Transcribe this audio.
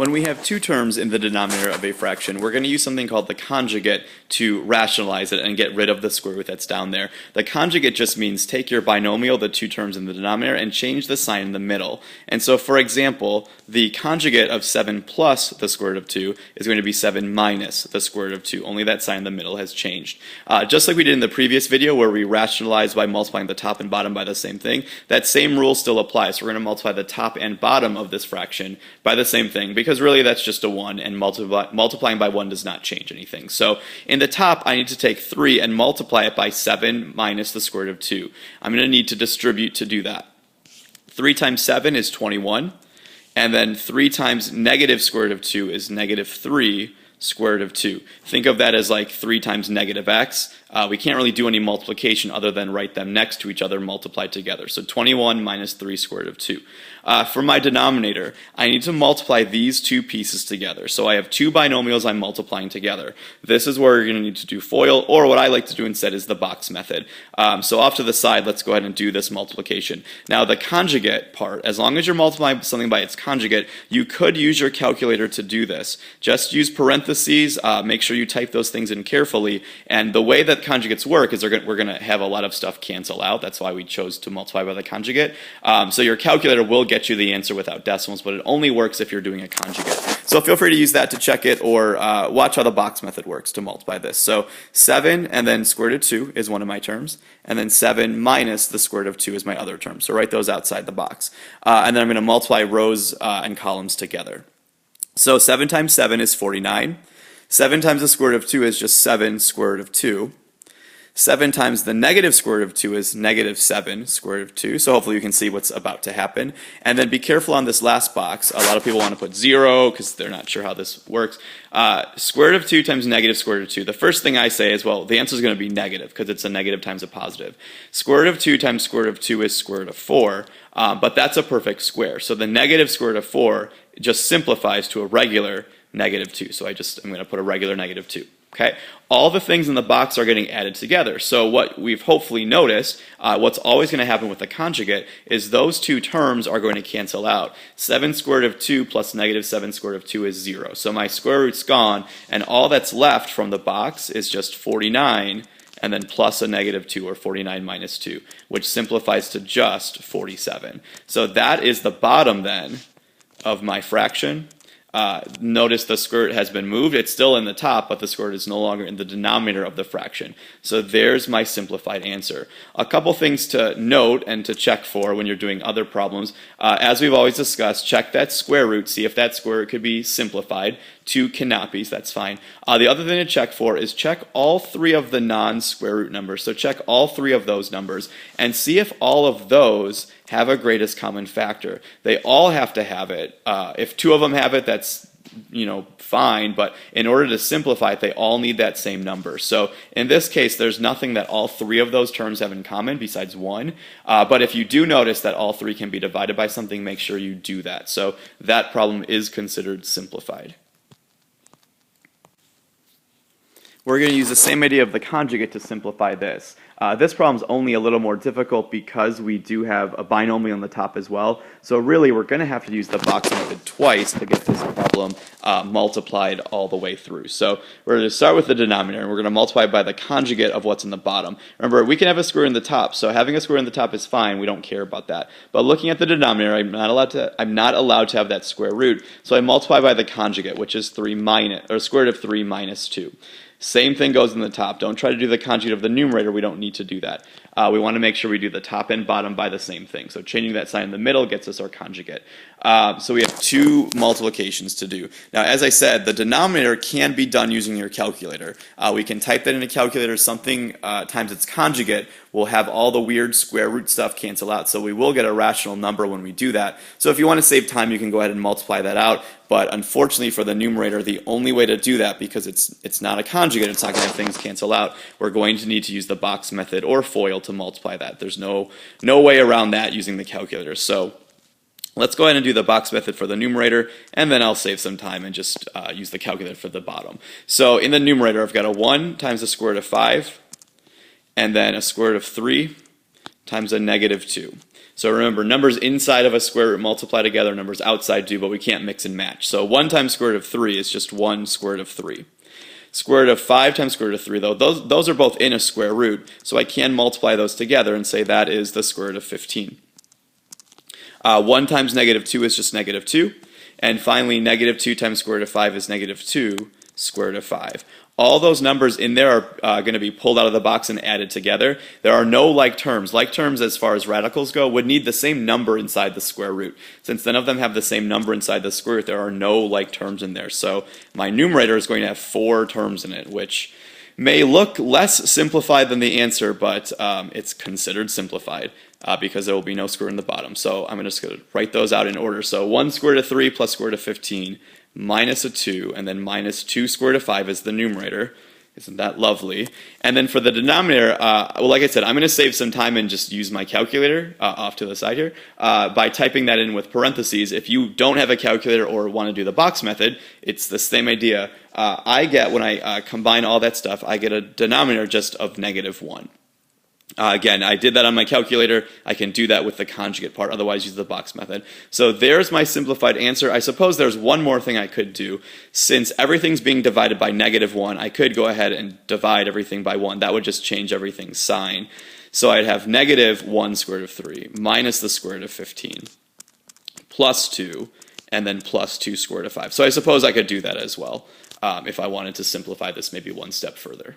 When we have two terms in the denominator of a fraction, we're going to use something called the conjugate to rationalize it and get rid of the square root that's down there. The conjugate just means take your binomial, the two terms in the denominator, and change the sign in the middle. And so, for example, the conjugate of 7 plus the square root of 2 is going to be 7 minus the square root of 2. Only that sign in the middle has changed. Just like we did in the previous video where we rationalized by multiplying the top and bottom by the same thing, that same rule still applies. So we're going to multiply the top and bottom of this fraction by the same thing, because really that's just a 1, and multiplying by 1 does not change anything. So in the top, I need to take 3 and multiply it by 7 minus the square root of 2. I'm going to need to distribute to do that. 3 times 7 is 21, and then 3 times negative square root of 2 is negative 3 square root of 2. Think of that as like 3 times negative x. We can't really do any multiplication other than write them next to each other multiplied together. So 21 minus 3 square root of 2. For my denominator, I need to multiply these two pieces together. So I have two binomials I'm multiplying together. This is where you're going to need to do FOIL, or what I like to do instead is the box method. So off to the side, let's go ahead and do this multiplication. Now the conjugate part, as long as you're multiplying something by its conjugate, you could use your calculator to do this. Just use parentheses, make sure you type those things in carefully, and the way that conjugates work is we're going to have a lot of stuff cancel out. That's why we chose to multiply by the conjugate. So your calculator will get you the answer without decimals, but it only works if you're doing a conjugate. So feel free to use that to check it, or watch how the box method works to multiply this. So 7 and then square root of 2 is one of my terms, and then 7 minus the square root of 2 is my other term. So write those outside the box. And then I'm going to multiply rows and columns together. So 7 times 7 is 49. 7 times the square root of 2 is just 7 square root of 2. 7 times the negative square root of 2 is negative 7 square root of 2. So hopefully you can see what's about to happen. And then be careful on this last box. A lot of people want to put 0 because they're not sure how this works. Square root of 2 times negative square root of 2. The first thing I say is, well, the answer is going to be negative because it's a negative times a positive. Square root of 2 times square root of 2 is square root of 4. But that's a perfect square. So the negative square root of 4 just simplifies to a regular negative 2. So I'm going to put a regular negative 2. Okay, all the things in the box are getting added together. So what we've hopefully noticed, what's always going to happen with the conjugate is those two terms are going to cancel out. 7 square root of 2 plus negative 7 square root of 2 is 0. So my square root's gone, and all that's left from the box is just 49 and then plus a negative 2, or 49 minus 2, which simplifies to just 47. So that is the bottom then of my fraction. Notice the square root has been moved. It's still in the top, but the square root is no longer in the denominator of the fraction. So there's my simplified answer. A couple things to note and to check for when you're doing other problems. As we've always discussed, check that square root, see if that square root could be simplified. 2 cannot be, so that's fine. The other thing to check for is check all 3 of the non-square root numbers. So check all 3 of those numbers and see if all of those have a greatest common factor. They all have to have it. If 2 of them have it, that's fine, but in order to simplify it, they all need that same number. So in this case, there's nothing that all 3 of those terms have in common besides 1. But if you do notice that all 3 can be divided by something, make sure you do that. So that problem is considered simplified. We're going to use the same idea of the conjugate to simplify this. This problem is only a little more difficult because we do have a binomial on the top as well. So really, we're going to have to use the box method twice to get this problem multiplied all the way through. So we're going to start with the denominator, and we're going to multiply by the conjugate of what's in the bottom. Remember, we can have a square in the top, so having a square in the top is fine. We don't care about that. But looking at the denominator, I'm not allowed to have that square root. So I multiply by the conjugate, which is 3 minus, or square root of 3 minus 2. Same thing goes in the top. Don't try to do the conjugate of the numerator. We don't need to do that. We want to make sure we do the top and bottom by the same thing. So changing that sign in the middle gets us our conjugate. So we have 2 multiplications to do. Now, as I said, the denominator can be done using your calculator. We can type that in a calculator. Something times its conjugate will have all the weird square root stuff cancel out. So we will get a rational number when we do that. So if you want to save time, you can go ahead and multiply that out. But unfortunately for the numerator, the only way to do that, because it's not a conjugate, it's not going to have things cancel out, we're going to need to use the box method or FOIL to multiply that. There's no way around that using the calculator. So let's go ahead and do the box method for the numerator, and then I'll save some time and just use the calculator for the bottom. So in the numerator, I've got a 1 times the square root of 5, and then a square root of 3 times a negative 2. So remember, numbers inside of a square root multiply together, numbers outside do, but we can't mix and match. So 1 times square root of 3 is just 1 square root of 3. Square root of 5 times square root of 3, though, those are both in a square root, so I can multiply those together and say that is the square root of 15. 1 times negative 2 is just negative 2. And finally, negative 2 times square root of 5 is negative 2 square root of 5. All those numbers in there are going to be pulled out of the box and added together. There are no like terms. Like terms, as far as radicals go, would need the same number inside the square root. Since none of them have the same number inside the square root, there are no like terms in there. So my numerator is going to have 4 terms in it, which may look less simplified than the answer, but it's considered simplified because there will be no square root in the bottom. So I'm just going to write those out in order. So 1 square root of 3 plus square root of 15 minus a 2, and then minus 2 square root of 5 is the numerator. Isn't that lovely? And then for the denominator, well, like I said, I'm going to save some time and just use my calculator off to the side here by typing that in with parentheses. If you don't have a calculator or want to do the box method, it's the same idea. I get, when I combine all that stuff, I get a denominator just of negative 1. Again, I did that on my calculator. I can do that with the conjugate part, otherwise use the box method. So there's my simplified answer. I suppose there's one more thing I could do. Since everything's being divided by negative 1, I could go ahead and divide everything by 1. That would just change everything's sign. So I'd have negative 1 square root of 3 minus the square root of 15 plus 2, and then plus 2 square root of 5. So I suppose I could do that as well if I wanted to simplify this maybe one step further.